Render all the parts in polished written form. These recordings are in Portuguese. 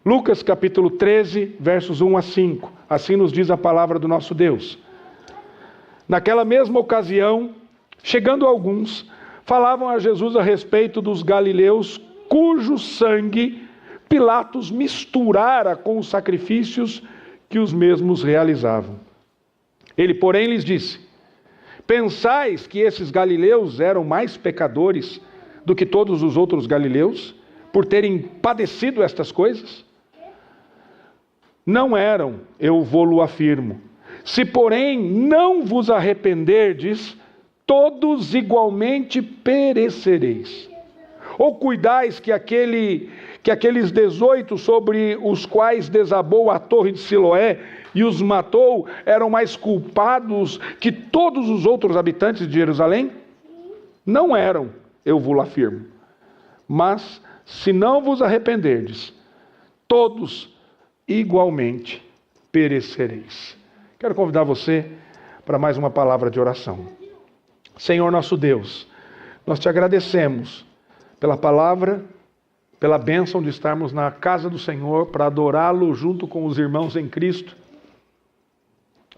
Lucas capítulo 13, versos 1 a 5. Assim nos diz a palavra do nosso Deus. Naquela mesma ocasião, chegando alguns, falavam a Jesus a respeito dos galileus, cujo sangue Pilatos misturara com os sacrifícios que os mesmos realizavam. Ele, porém, lhes disse: pensais que esses galileus eram mais pecadores do que todos os outros galileus, por terem padecido estas coisas? Não eram, eu vou-lo afirmo. Se, porém, não vos arrependerdes, todos igualmente perecereis. Ou cuidais que aqueles 18 sobre os quais desabou a torre de Siloé e os matou, eram mais culpados que todos os outros habitantes de Jerusalém? Não eram, eu vos afirmo. Mas, se não vos arrependerdes, todos igualmente perecereis. Quero convidar você para mais uma palavra de oração. Senhor nosso Deus, nós te agradecemos pela palavra, pela bênção de estarmos na casa do Senhor para adorá-lo junto com os irmãos em Cristo.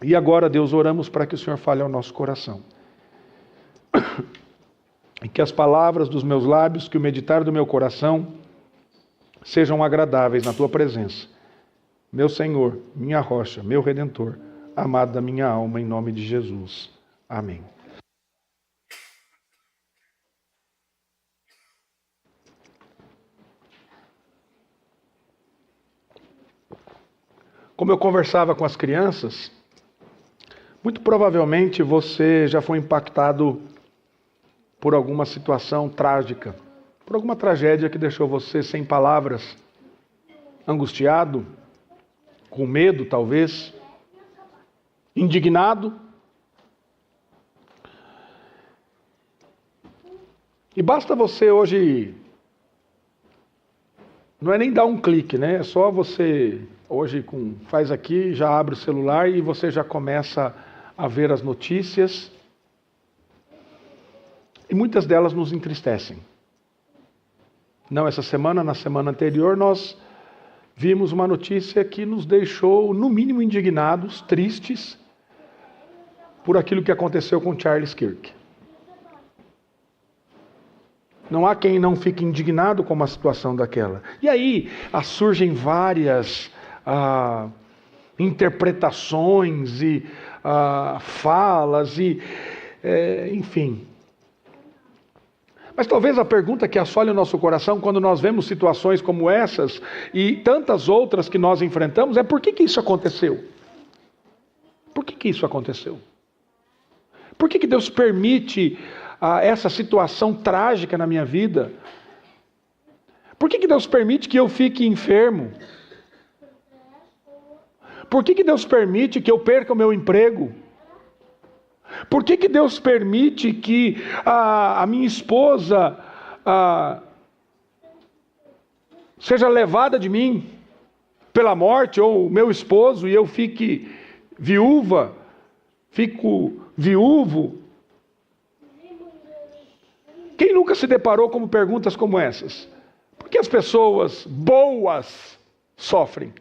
E agora, Deus, oramos para que o Senhor fale ao nosso coração. E que as palavras dos meus lábios, que o meditar do meu coração sejam agradáveis na tua presença. Meu Senhor, minha rocha, meu Redentor, amado da minha alma, em nome de Jesus. Amém. Como eu conversava com as crianças, muito provavelmente você já foi impactado por alguma situação trágica, por alguma tragédia que deixou você sem palavras, angustiado, com medo talvez, indignado. E basta você hoje, não é nem dar um clique, né? É só você hoje faz aqui, já abre o celular e você já começa a ver as notícias. E muitas delas nos entristecem. Não essa semana, na semana anterior nós vimos uma notícia que nos deixou, no mínimo, indignados, tristes, por aquilo que aconteceu com Charles Kirk. Não há quem não fique indignado com uma situação daquela. E aí surgem várias interpretações e falas, enfim. Mas talvez a pergunta que assole o nosso coração quando nós vemos situações como essas e tantas outras que nós enfrentamos é: por que isso aconteceu? Por que isso aconteceu? Por que Deus permite essa situação trágica na minha vida? Por que Deus permite que eu fique enfermo? Por que Deus permite que eu perca o meu emprego? Por que Deus permite que a minha esposa seja levada de mim pela morte, ou o meu esposo, e eu fique viúva, fico viúvo? Quem nunca se deparou com perguntas como essas? Por que as pessoas boas sofrem?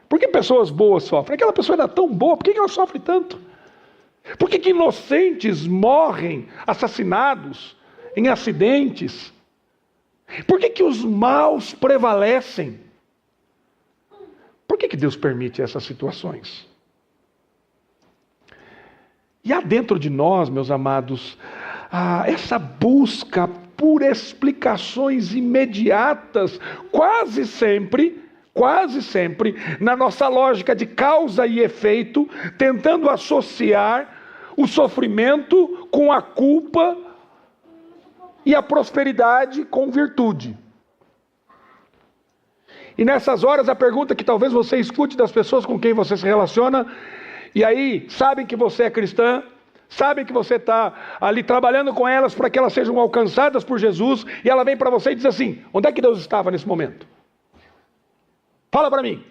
Por que pessoas boas sofrem? Aquela pessoa era tão boa, por que ela sofre tanto? Por que inocentes morrem assassinados em acidentes? Por que os maus prevalecem? Por que Deus permite essas situações? E há dentro de nós, meus amados, essa busca por explicações imediatas, quase sempre, na nossa lógica de causa e efeito, tentando associar o sofrimento com a culpa e a prosperidade com virtude. E nessas horas a pergunta que talvez você escute das pessoas com quem você se relaciona, e aí sabem que você é cristã, sabem que você está ali trabalhando com elas para que elas sejam alcançadas por Jesus, e ela vem para você e diz assim: onde é que Deus estava nesse momento? Fala para mim,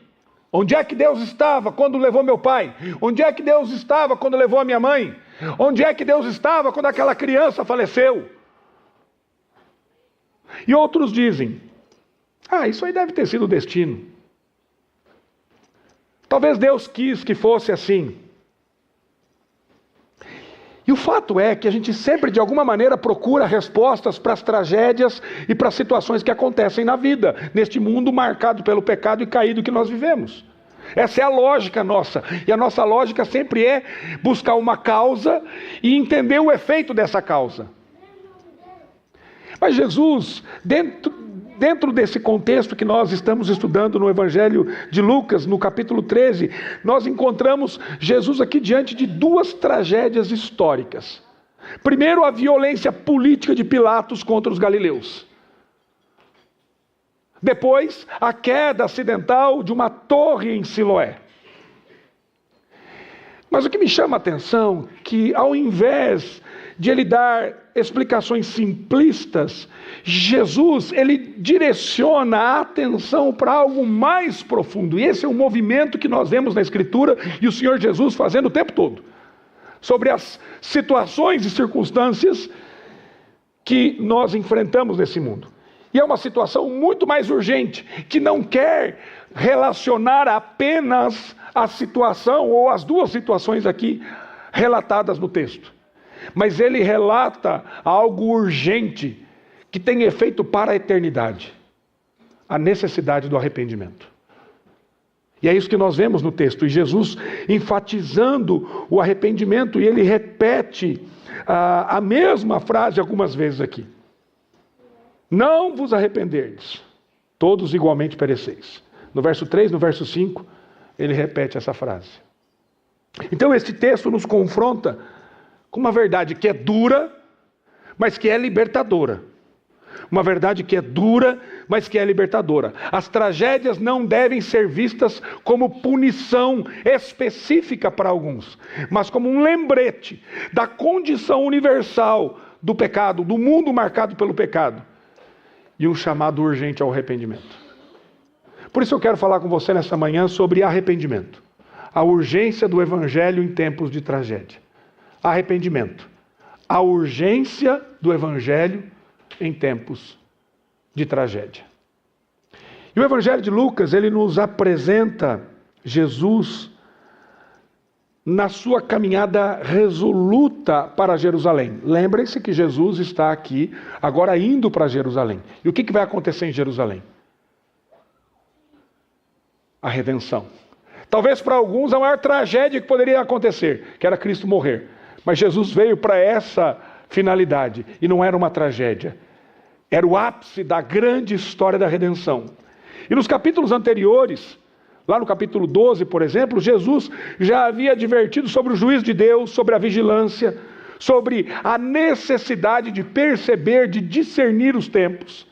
onde é que Deus estava quando levou meu pai? Onde é que Deus estava quando levou a minha mãe? Onde é que Deus estava quando aquela criança faleceu? E outros dizem: isso aí deve ter sido o destino. Talvez Deus quis que fosse assim. E o fato é que a gente sempre, de alguma maneira, procura respostas para as tragédias e para as situações que acontecem na vida, neste mundo marcado pelo pecado e caído que nós vivemos. Essa é a lógica nossa. E a nossa lógica sempre é buscar uma causa e entender o efeito dessa causa. Mas Jesus, dentro desse contexto que nós estamos estudando no Evangelho de Lucas, no capítulo 13, nós encontramos Jesus aqui diante de duas tragédias históricas. Primeiro, a violência política de Pilatos contra os galileus. Depois, a queda acidental de uma torre em Siloé. Mas o que me chama a atenção é que, ao invés de ele dar explicações simplistas, Jesus, ele direciona a atenção para algo mais profundo. E esse é um movimento que nós vemos na Escritura e o Senhor Jesus fazendo o tempo todo. Sobre as situações e circunstâncias que nós enfrentamos nesse mundo. E é uma situação muito mais urgente, que não quer relacionar apenas a situação, ou as duas situações aqui relatadas no texto. Mas ele relata algo urgente, que tem efeito para a eternidade. A necessidade do arrependimento. E é isso que nós vemos no texto. E Jesus enfatizando o arrependimento, e ele repete a mesma frase algumas vezes aqui. Não vos arrependerdes, todos igualmente pereceis. No verso 3, no verso 5, ele repete essa frase. Então este texto nos confronta com uma verdade que é dura, mas que é libertadora. Uma verdade que é dura, mas que é libertadora. As tragédias não devem ser vistas como punição específica para alguns, mas como um lembrete da condição universal do pecado, do mundo marcado pelo pecado. E um chamado urgente ao arrependimento. Por isso eu quero falar com você nessa manhã sobre arrependimento. A urgência do Evangelho em tempos de tragédia. Arrependimento. A urgência do Evangelho em tempos de tragédia. E o Evangelho de Lucas, ele nos apresenta Jesus na sua caminhada resoluta para Jerusalém. Lembrem-se que Jesus está aqui, agora indo para Jerusalém. E o que vai acontecer em Jerusalém? A redenção. Talvez para alguns a maior tragédia que poderia acontecer, que era Cristo morrer. Mas Jesus veio para essa finalidade, e não era uma tragédia. Era o ápice da grande história da redenção. E nos capítulos anteriores, lá no capítulo 12, por exemplo, Jesus já havia advertido sobre o juízo de Deus, sobre a vigilância, sobre a necessidade de perceber, de discernir os tempos.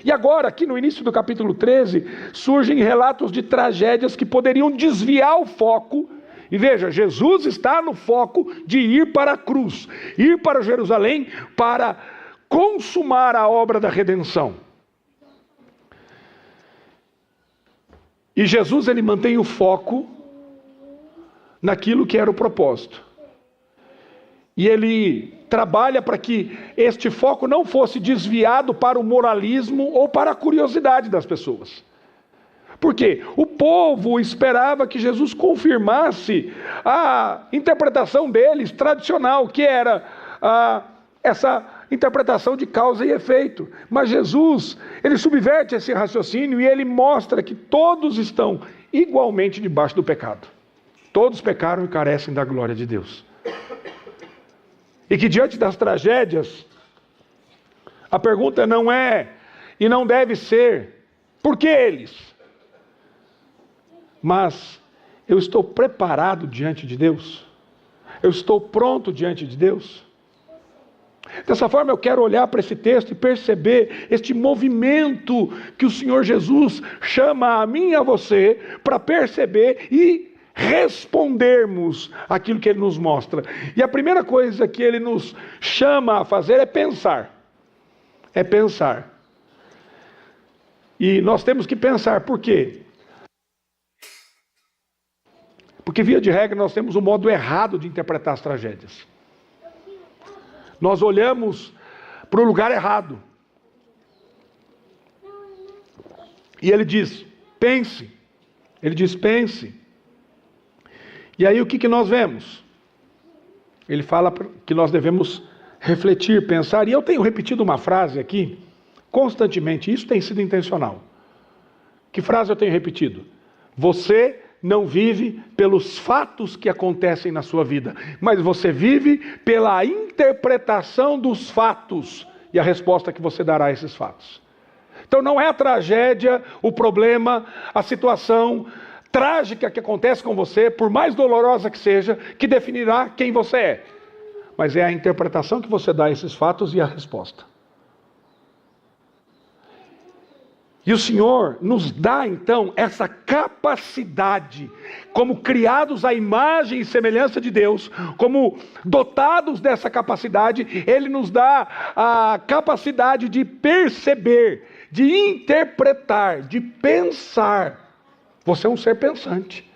E agora, aqui no início do capítulo 13, surgem relatos de tragédias que poderiam desviar o foco. E veja, Jesus está no foco de ir para a cruz, ir para Jerusalém para consumar a obra da redenção. E Jesus, ele mantém o foco naquilo que era o propósito. E ele trabalha para que este foco não fosse desviado para o moralismo ou para a curiosidade das pessoas. Por quê? O povo esperava que Jesus confirmasse a interpretação deles tradicional, que era essa interpretação de causa e efeito. Mas Jesus, ele subverte esse raciocínio e ele mostra que todos estão igualmente debaixo do pecado. Todos pecaram e carecem da glória de Deus. E que diante das tragédias, a pergunta não é e não deve ser, por que eles? Mas eu estou preparado diante de Deus? Eu estou pronto diante de Deus? Dessa forma eu quero olhar para esse texto e perceber este movimento que o Senhor Jesus chama a mim e a você para perceber e respondermos aquilo que Ele nos mostra. E a primeira coisa que Ele nos chama a fazer é pensar. É pensar. E nós temos que pensar, por quê? Porque via de regra nós temos um modo errado de interpretar as tragédias. Nós olhamos para o lugar errado. E ele diz, pense. Ele diz, pense. E aí o que nós vemos? Ele fala que nós devemos refletir, pensar, e eu tenho repetido uma frase aqui, constantemente, isso tem sido intencional. Que frase eu tenho repetido? Você não vive pelos fatos que acontecem na sua vida, mas você vive pela interpretação dos fatos e a resposta que você dará a esses fatos. Então não é a tragédia, o problema, a situação trágica que acontece com você, por mais dolorosa que seja, que definirá quem você é. Mas é a interpretação que você dá a esses fatos e a resposta. E o Senhor nos dá então essa capacidade, como criados à imagem e semelhança de Deus, como dotados dessa capacidade, Ele nos dá a capacidade de perceber, de interpretar, de pensar. Você é um ser pensante.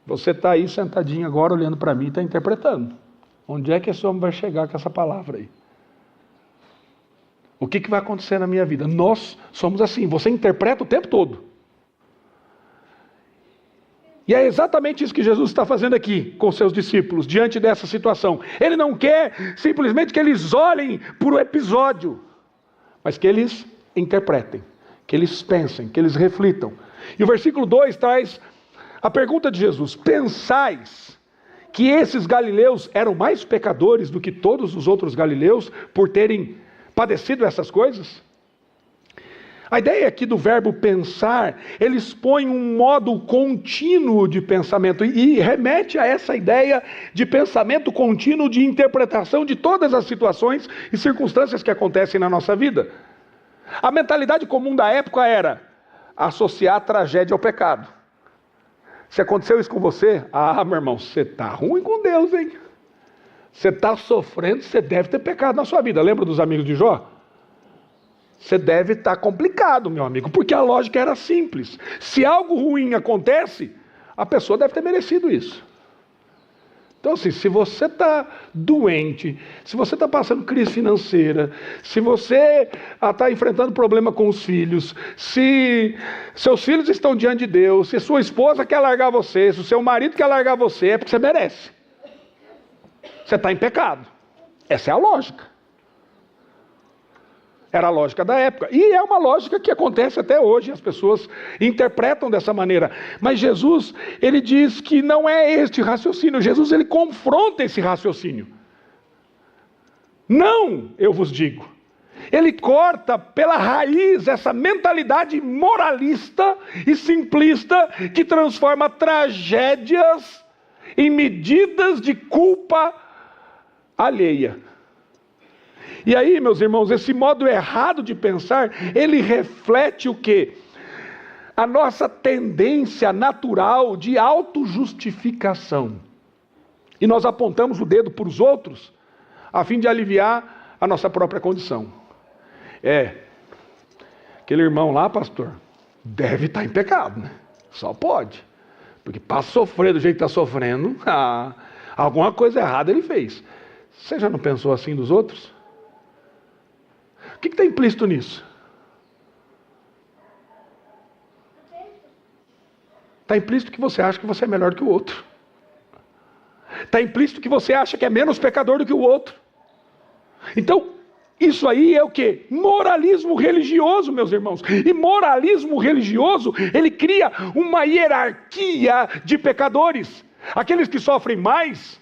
Você está aí sentadinho agora olhando para mim e está interpretando. Onde é que esse homem vai chegar com essa palavra aí? O que vai acontecer na minha vida? Nós somos assim, você interpreta o tempo todo. E é exatamente isso que Jesus está fazendo aqui com seus discípulos, diante dessa situação. Ele não quer simplesmente que eles olhem para o episódio, mas que eles interpretem, que eles pensem, que eles reflitam. E o versículo 2 traz a pergunta de Jesus: pensais que esses galileus eram mais pecadores do que todos os outros galileus por terem padecido essas coisas? A ideia aqui do verbo pensar, ele expõe um modo contínuo de pensamento e remete a essa ideia de pensamento contínuo, de interpretação de todas as situações e circunstâncias que acontecem na nossa vida. A mentalidade comum da época era associar a tragédia ao pecado. Se aconteceu isso com você, meu irmão, você está ruim com Deus, hein? Você está sofrendo, você deve ter pecado na sua vida. Lembra dos amigos de Jó? Você deve estar complicado, meu amigo, porque a lógica era simples. Se algo ruim acontece, a pessoa deve ter merecido isso. Então assim, se você está doente, se você está passando crise financeira, se você está enfrentando problema com os filhos, se seus filhos estão diante de Deus, se sua esposa quer largar você, se o seu marido quer largar você, é porque você merece. Você está em pecado. Essa é a lógica. Era a lógica da época. E é uma lógica que acontece até hoje. As pessoas interpretam dessa maneira. Mas Jesus, ele diz que não é este raciocínio. Jesus, ele confronta esse raciocínio. Não, eu vos digo. Ele corta pela raiz essa mentalidade moralista e simplista que transforma tragédias em medidas de culpa alheia. E aí, meus irmãos, esse modo errado de pensar, ele reflete o quê? A nossa tendência natural de autojustificação. E nós apontamos o dedo para os outros, a fim de aliviar a nossa própria condição. Aquele irmão lá, pastor, deve estar em pecado, né? Só pode. Porque para sofrer do jeito que está sofrendo, alguma coisa errada ele fez. Você já não pensou assim dos outros? O que está implícito nisso? Está implícito que você acha que você é melhor que o outro. Está implícito que você acha que é menos pecador do que o outro. Então, isso aí é o quê? Moralismo religioso, meus irmãos. E moralismo religioso, ele cria uma hierarquia de pecadores. Aqueles que sofrem mais,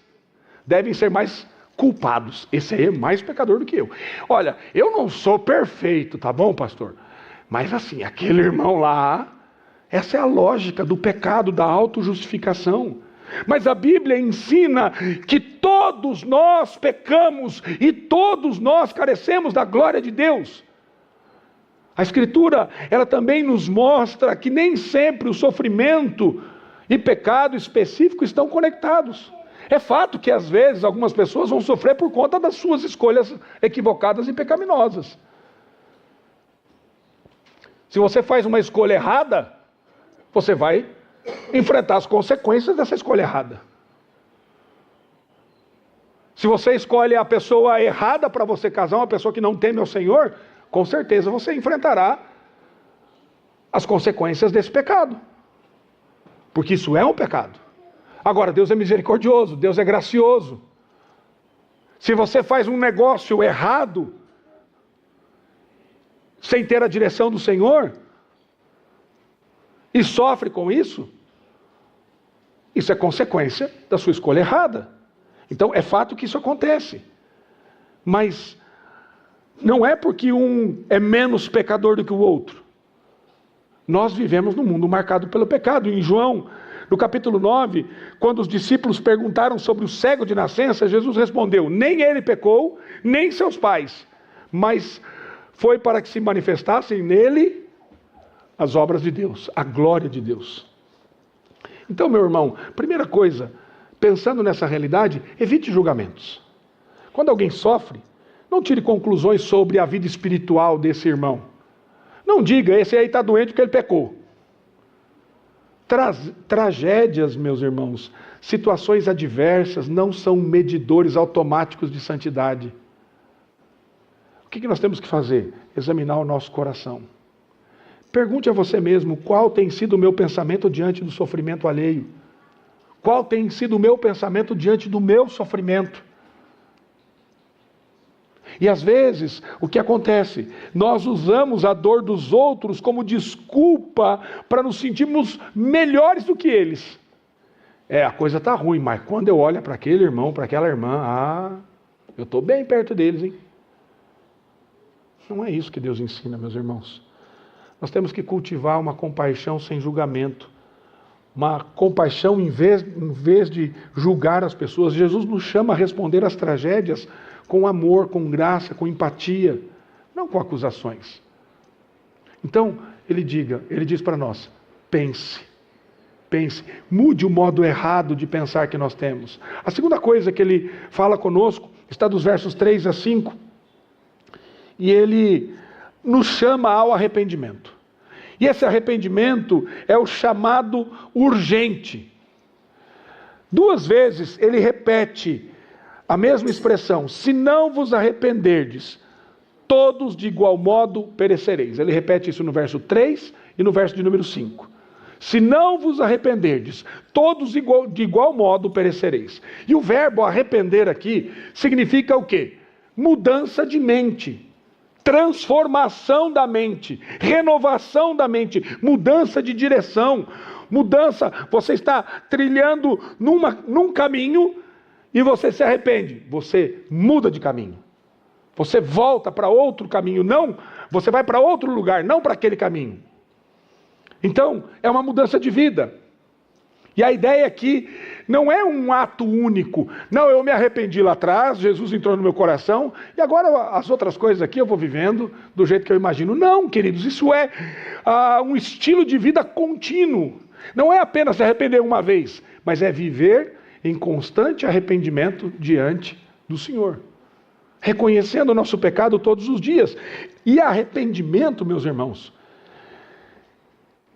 devem ser mais culpados. Esse aí é mais pecador do que eu. Olha, eu não sou perfeito, tá bom, pastor? Mas assim, aquele irmão lá, essa é a lógica do pecado, da autojustificação. Mas a Bíblia ensina que todos nós pecamos e todos nós carecemos da glória de Deus. A Escritura, ela também nos mostra que nem sempre o sofrimento e pecado específico estão conectados. É fato que às vezes algumas pessoas vão sofrer por conta das suas escolhas equivocadas e pecaminosas. Se você faz uma escolha errada, você vai enfrentar as consequências dessa escolha errada. Se você escolhe a pessoa errada para você casar, uma pessoa que não teme ao Senhor, com certeza você enfrentará as consequências desse pecado. Porque isso é um pecado. Agora, Deus é misericordioso, Deus é gracioso. Se você faz um negócio errado, sem ter a direção do Senhor, e sofre com isso, isso é consequência da sua escolha errada. Então, é fato que isso acontece. Mas não é porque um é menos pecador do que o outro. Nós vivemos num mundo marcado pelo pecado. Em João, no capítulo 9, quando os discípulos perguntaram sobre o cego de nascença, Jesus respondeu: nem ele pecou, nem seus pais, mas foi para que se manifestassem nele as obras de Deus, a glória de Deus. Então, meu irmão, primeira coisa, pensando nessa realidade, evite julgamentos. Quando alguém sofre, não tire conclusões sobre a vida espiritual desse irmão. Não diga, esse aí está doente porque ele pecou. Tragédias, meus irmãos, situações adversas não são medidores automáticos de santidade. O que nós temos que fazer? Examinar o nosso coração. Pergunte a você mesmo, qual tem sido o meu pensamento diante do sofrimento alheio? Qual tem sido o meu pensamento diante do meu sofrimento? E às vezes, o que acontece? Nós usamos a dor dos outros como desculpa para nos sentirmos melhores do que eles. A coisa está ruim, mas quando eu olho para aquele irmão, para aquela irmã, eu estou bem perto deles, hein? Não é isso que Deus ensina, meus irmãos. Nós temos que cultivar uma compaixão sem julgamento. Uma compaixão em vez de julgar as pessoas. Jesus nos chama a responder às tragédias com amor, com graça, com empatia, não com acusações. Então, ele diz para nós, pense, mude o modo errado de pensar que nós temos. A segunda coisa que ele fala conosco está dos versos 3 a 5, e ele nos chama ao arrependimento. E esse arrependimento é o chamado urgente. 2 vezes ele repete a mesma expressão: se não vos arrependerdes, todos de igual modo perecereis. Ele repete isso no verso 3 e no verso de número 5. Se não vos arrependerdes, todos de igual modo perecereis. E o verbo arrepender aqui significa o quê? Mudança de mente. Transformação da mente, renovação da mente, mudança de direção, mudança. Você está trilhando num caminho e você se arrepende, você muda de caminho, você volta para outro caminho, não, você vai para outro lugar, não para aquele caminho. Então, é uma mudança de vida. E a ideia aqui não é um ato único. Não, eu me arrependi lá atrás, Jesus entrou no meu coração, e agora as outras coisas aqui eu vou vivendo do jeito que eu imagino. Não, queridos, isso é um estilo de vida contínuo. Não é apenas se arrepender uma vez, mas é viver em constante arrependimento diante do Senhor. Reconhecendo o nosso pecado todos os dias. E arrependimento, meus irmãos,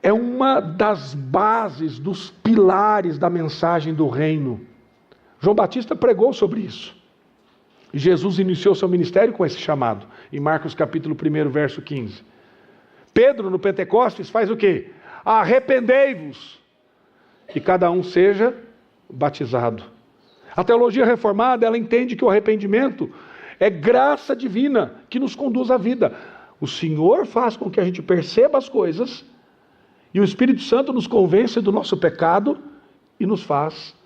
é uma das bases, dos pilares da mensagem do reino. João Batista pregou sobre isso. E Jesus iniciou seu ministério com esse chamado, em Marcos capítulo 1, verso 15. Pedro, no Pentecostes, faz o quê? Arrependei-vos, e cada um seja batizado. A teologia reformada, ela entende que o arrependimento é graça divina que nos conduz à vida. O Senhor faz com que a gente perceba as coisas, e o Espírito Santo nos convence do nosso pecado e nos faz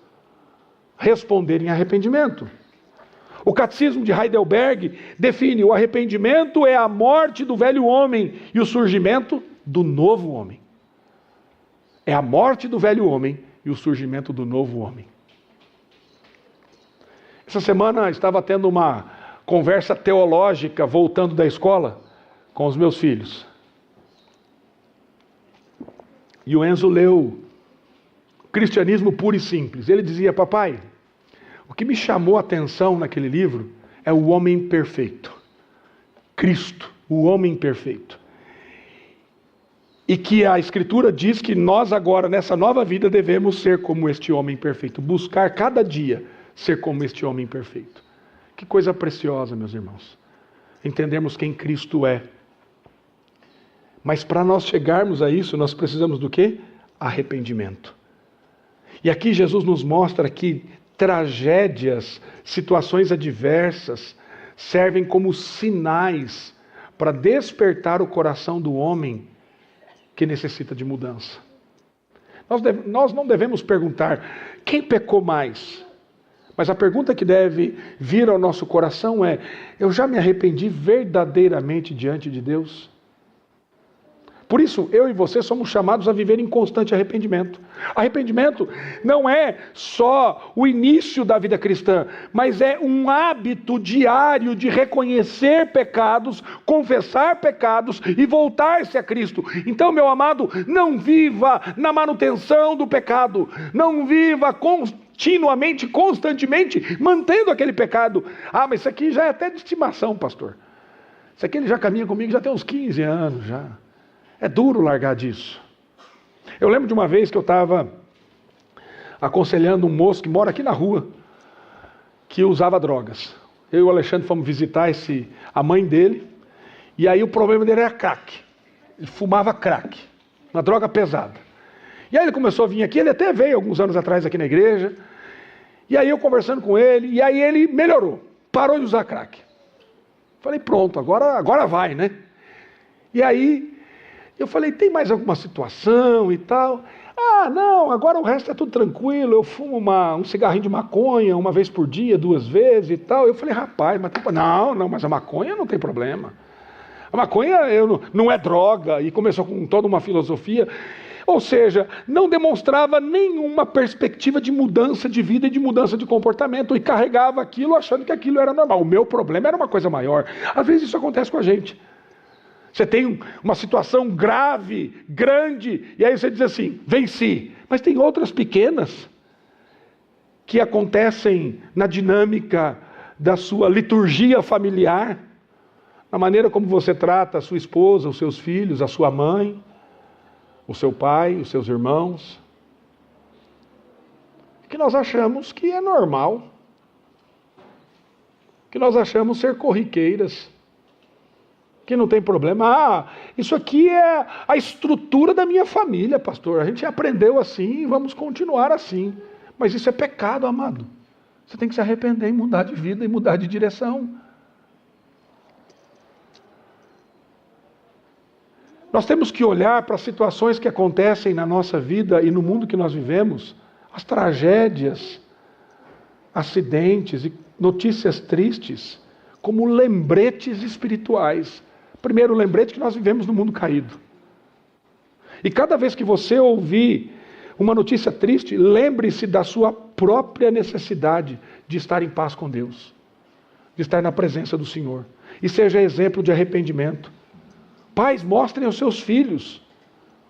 responder em arrependimento. O Catecismo de Heidelberg define: o arrependimento é a morte do velho homem e o surgimento do novo homem. É a morte do velho homem e o surgimento do novo homem. Essa semana estava tendo uma conversa teológica voltando da escola com os meus filhos. E o Enzo leu Cristianismo Puro e Simples. Ele dizia: papai, o que me chamou a atenção naquele livro é o homem perfeito. Cristo, o homem perfeito. E que a Escritura diz que nós agora, nessa nova vida, devemos ser como este homem perfeito. Buscar cada dia ser como este homem perfeito. Que coisa preciosa, meus irmãos. Entendermos quem Cristo é. Mas para nós chegarmos a isso, nós precisamos do quê? Arrependimento. E aqui Jesus nos mostra que tragédias, situações adversas, servem como sinais para despertar o coração do homem que necessita de mudança. Nós não devemos perguntar quem pecou mais, mas a pergunta que deve vir ao nosso coração é: eu já me arrependi verdadeiramente diante de Deus? Por isso, eu e você somos chamados a viver em constante arrependimento. Arrependimento não é só o início da vida cristã, mas é um hábito diário de reconhecer pecados, confessar pecados e voltar-se a Cristo. Então, meu amado, não viva na manutenção do pecado, não viva continuamente, constantemente, mantendo aquele pecado. Ah, mas isso aqui já é até de estimação, pastor. Isso aqui ele já caminha comigo já tem uns 15 anos já. É duro largar disso. Eu lembro de uma vez que eu estava aconselhando um moço que mora aqui na rua, que usava drogas. Eu e o Alexandre fomos visitar a mãe dele, e aí o problema dele era crack. Ele fumava crack, uma droga pesada. E aí ele começou a vir aqui, ele até veio alguns anos atrás aqui na igreja, e aí eu conversando com ele, e aí ele melhorou, parou de usar crack. Falei, pronto, agora vai, né? E aí eu falei, tem mais alguma situação e tal? Ah, não, agora o resto é tudo tranquilo, eu fumo um cigarrinho de maconha uma vez por dia, 2 vezes e tal. Eu falei, rapaz, mas não, mas a maconha não tem problema. A maconha não é droga, e começou com toda uma filosofia. Ou seja, não demonstrava nenhuma perspectiva de mudança de vida e de mudança de comportamento, e carregava aquilo achando que aquilo era normal. O meu problema era uma coisa maior. Às vezes isso acontece com a gente. Você tem uma situação grave, grande, e aí você diz assim, venci. Mas tem outras pequenas que acontecem na dinâmica da sua liturgia familiar, na maneira como você trata a sua esposa, os seus filhos, a sua mãe, o seu pai, os seus irmãos, que nós achamos que é normal, que nós achamos ser corriqueiras, que não tem problema. Ah, isso aqui é a estrutura da minha família, pastor. A gente aprendeu assim e vamos continuar assim. Mas isso é pecado, amado. Você tem que se arrepender e mudar de vida e mudar de direção. Nós temos que olhar para as situações que acontecem na nossa vida e no mundo que nós vivemos, as tragédias, acidentes e notícias tristes, como lembretes espirituais. Primeiro, o lembrete que nós vivemos no mundo caído. E cada vez que você ouvir uma notícia triste, lembre-se da sua própria necessidade de estar em paz com Deus, de estar na presença do Senhor. E seja exemplo de arrependimento. Pais, mostrem aos seus filhos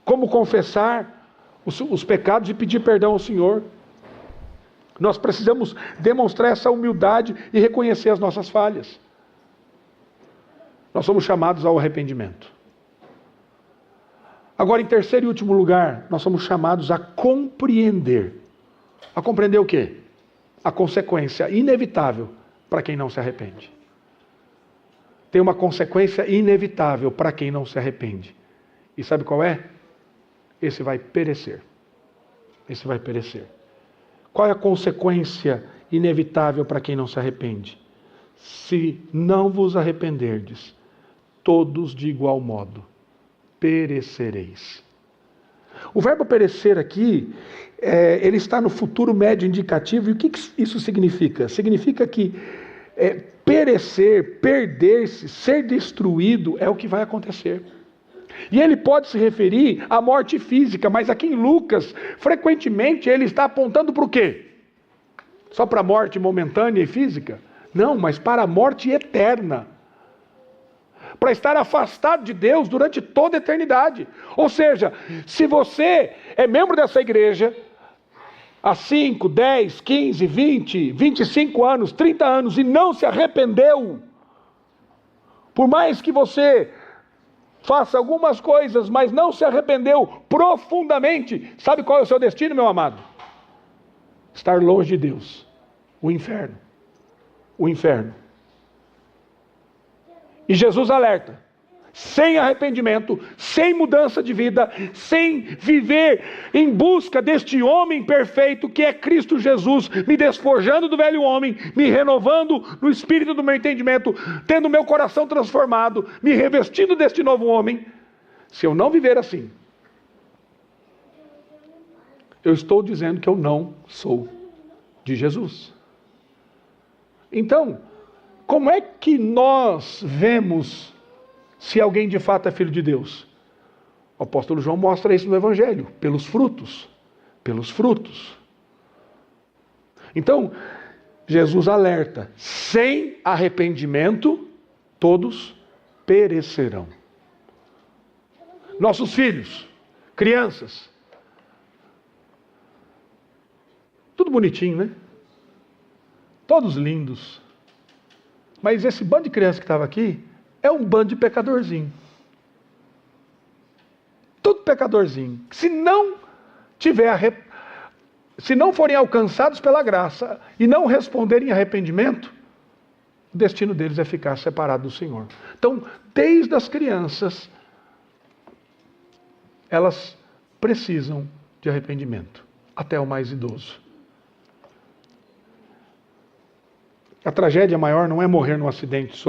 como confessar os pecados e pedir perdão ao Senhor. Nós precisamos demonstrar essa humildade e reconhecer as nossas falhas. Nós somos chamados ao arrependimento. Agora, em terceiro e último lugar, nós somos chamados a compreender. A compreender o quê? A consequência inevitável para quem não se arrepende. Tem uma consequência inevitável para quem não se arrepende. E sabe qual é? Esse vai perecer. Esse vai perecer. Qual é a consequência inevitável para quem não se arrepende? Se não vos arrependerdes, todos de igual modo perecereis. O verbo perecer aqui, ele está no futuro médio indicativo. E o que isso significa? Significa que perecer, perder-se, ser destruído é o que vai acontecer. E ele pode se referir à morte física, mas aqui em Lucas, frequentemente ele está apontando para o quê? Só para a morte momentânea e física? Não, mas para a morte eterna. Para estar afastado de Deus durante toda a eternidade. Ou seja, se você é membro dessa igreja há 5, 10, 15, 20, 25 anos, 30 anos e não se arrependeu, por mais que você faça algumas coisas, mas não se arrependeu profundamente, sabe qual é o seu destino, meu amado? Estar longe de Deus. O inferno. O inferno. E Jesus alerta: sem arrependimento, sem mudança de vida, sem viver em busca deste homem perfeito que é Cristo Jesus, me despojando do velho homem, me renovando no espírito do meu entendimento, tendo meu coração transformado, me revestindo deste novo homem. Se eu não viver assim, eu estou dizendo que eu não sou de Jesus. Então, como é que nós vemos se alguém de fato é filho de Deus? O apóstolo João mostra isso no Evangelho, pelos frutos. Pelos frutos. Então, Jesus alerta, sem arrependimento, todos perecerão. Nossos filhos, crianças, tudo bonitinho, né? Todos lindos. Mas esse bando de criança que estava aqui é um bando de pecadorzinho. Tudo pecadorzinho. Se não forem alcançados pela graça e não responderem em arrependimento, o destino deles é ficar separado do Senhor. Então, desde as crianças, elas precisam de arrependimento, até o mais idoso. A tragédia maior não é morrer num acidente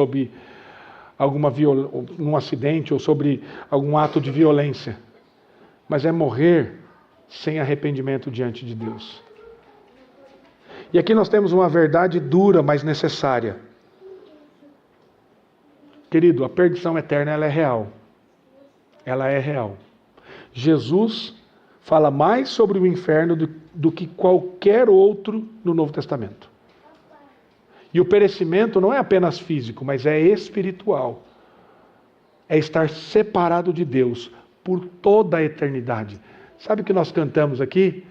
num acidente ou sobre algum ato de violência, mas é morrer sem arrependimento diante de Deus. E aqui nós temos uma verdade dura, mas necessária. Querido, a perdição eterna ela é real. Ela é real. Jesus fala mais sobre o inferno do que qualquer outro no Novo Testamento. E o perecimento não é apenas físico, mas é espiritual. É estar separado de Deus por toda a eternidade. Sabe o que nós cantamos aqui?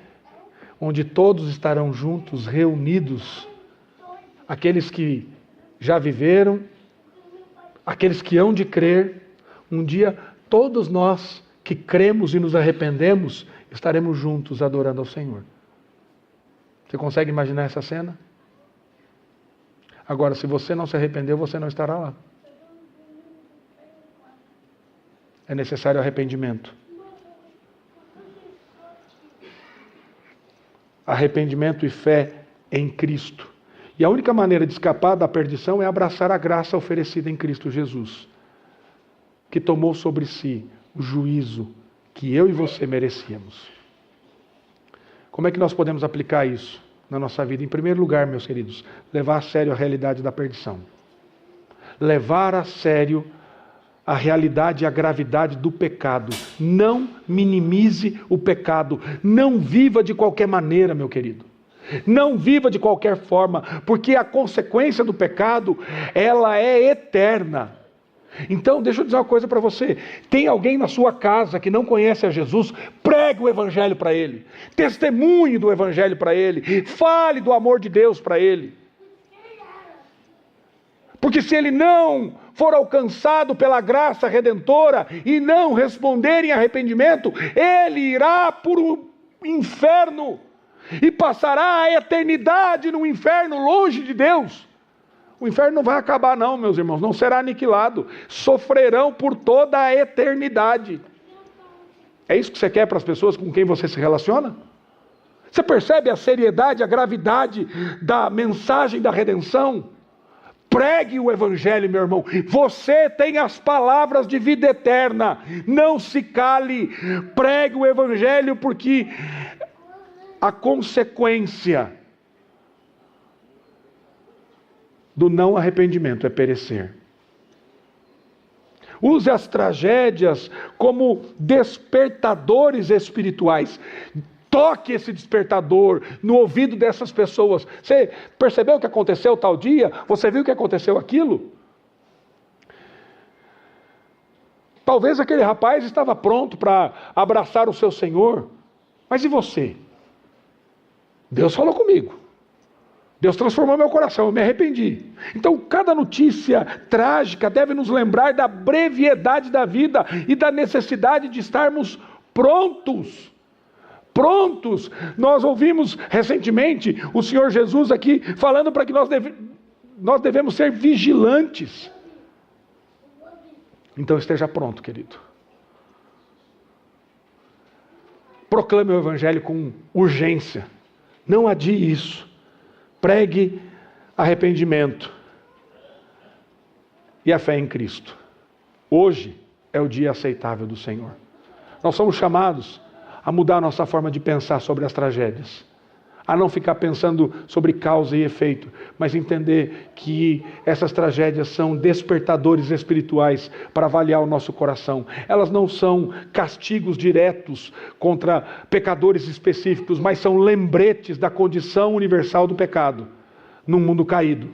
Onde todos estarão juntos, reunidos. Aqueles que já viveram, aqueles que hão de crer. Um dia, todos nós que cremos e nos arrependemos, estaremos juntos adorando ao Senhor. Você consegue imaginar essa cena? Agora, se você não se arrependeu, você não estará lá. É necessário arrependimento. Arrependimento e fé em Cristo. E a única maneira de escapar da perdição é abraçar a graça oferecida em Cristo Jesus, que tomou sobre si o juízo que eu e você merecíamos. Como é que nós podemos aplicar isso na nossa vida? Em primeiro lugar, meus queridos, levar a sério a realidade da perdição. Levar a sério a realidade e a gravidade do pecado. Não minimize o pecado. Não viva de qualquer maneira, meu querido. Não viva de qualquer forma, porque a consequência do pecado, ela é eterna. Então, deixa eu dizer uma coisa para você. Tem alguém na sua casa que não conhece a Jesus? Pregue o Evangelho para ele. Testemunhe do Evangelho para ele. Fale do amor de Deus para ele. Porque se ele não for alcançado pela graça redentora e não responder em arrependimento, ele irá para o inferno e passará a eternidade no inferno, longe de Deus. O inferno não vai acabar não, meus irmãos, não será aniquilado. Sofrerão por toda a eternidade. É isso que você quer para as pessoas com quem você se relaciona? Você percebe a seriedade, a gravidade da mensagem da redenção? Pregue o Evangelho, meu irmão. Você tem as palavras de vida eterna. Não se cale. Pregue o Evangelho, porque a consequência do não arrependimento é perecer. Use as tragédias como despertadores espirituais. Toque esse despertador no ouvido dessas pessoas. Você percebeu o que aconteceu tal dia? Você viu o que aconteceu aquilo? Talvez aquele rapaz estava pronto para abraçar o seu Senhor. Mas e você? Deus falou comigo. Deus transformou meu coração, eu me arrependi. Então, cada notícia trágica deve nos lembrar da brevidade da vida e da necessidade de estarmos prontos. Prontos. Nós ouvimos recentemente o Senhor Jesus aqui falando para que nós devemos ser vigilantes. Então esteja pronto, querido. Proclame o Evangelho com urgência. Não adie isso. Pregue arrependimento e a fé em Cristo. Hoje é o dia aceitável do Senhor. Nós somos chamados a mudar a nossa forma de pensar sobre as tragédias. A não ficar pensando sobre causa e efeito, mas entender que essas tragédias são despertadores espirituais para avaliar o nosso coração. Elas não são castigos diretos contra pecadores específicos, mas são lembretes da condição universal do pecado num mundo caído.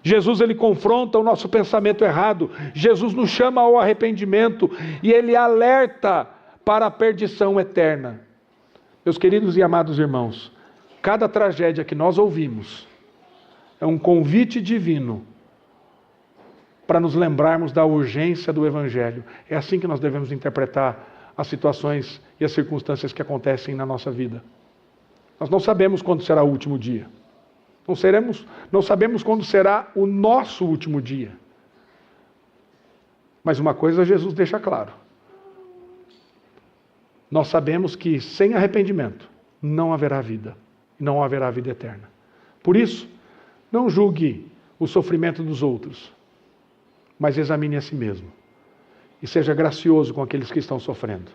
Jesus, ele confronta o nosso pensamento errado. Jesus nos chama ao arrependimento e ele alerta para a perdição eterna. Meus queridos e amados irmãos, cada tragédia que nós ouvimos é um convite divino para nos lembrarmos da urgência do Evangelho. É assim que nós devemos interpretar as situações e as circunstâncias que acontecem na nossa vida. Nós não sabemos quando será o último dia. Não sabemos quando será o nosso último dia. Mas uma coisa Jesus deixa claro. Nós sabemos que sem arrependimento não haverá vida. Não haverá vida eterna. Por isso, não julgue o sofrimento dos outros, mas examine a si mesmo. E seja gracioso com aqueles que estão sofrendo.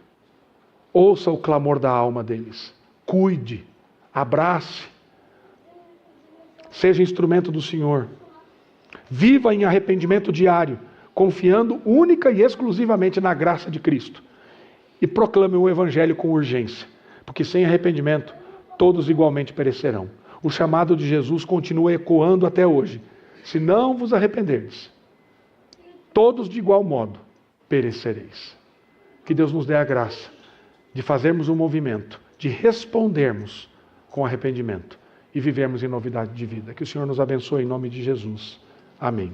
Ouça o clamor da alma deles. Cuide, abrace. Seja instrumento do Senhor. Viva em arrependimento diário, confiando única e exclusivamente na graça de Cristo. E proclame o Evangelho com urgência, porque sem arrependimento todos igualmente perecerão. O chamado de Jesus continua ecoando até hoje. Se não vos arrependerdes, todos de igual modo perecereis. Que Deus nos dê a graça de fazermos um movimento, de respondermos com arrependimento e vivermos em novidade de vida. Que o Senhor nos abençoe em nome de Jesus. Amém.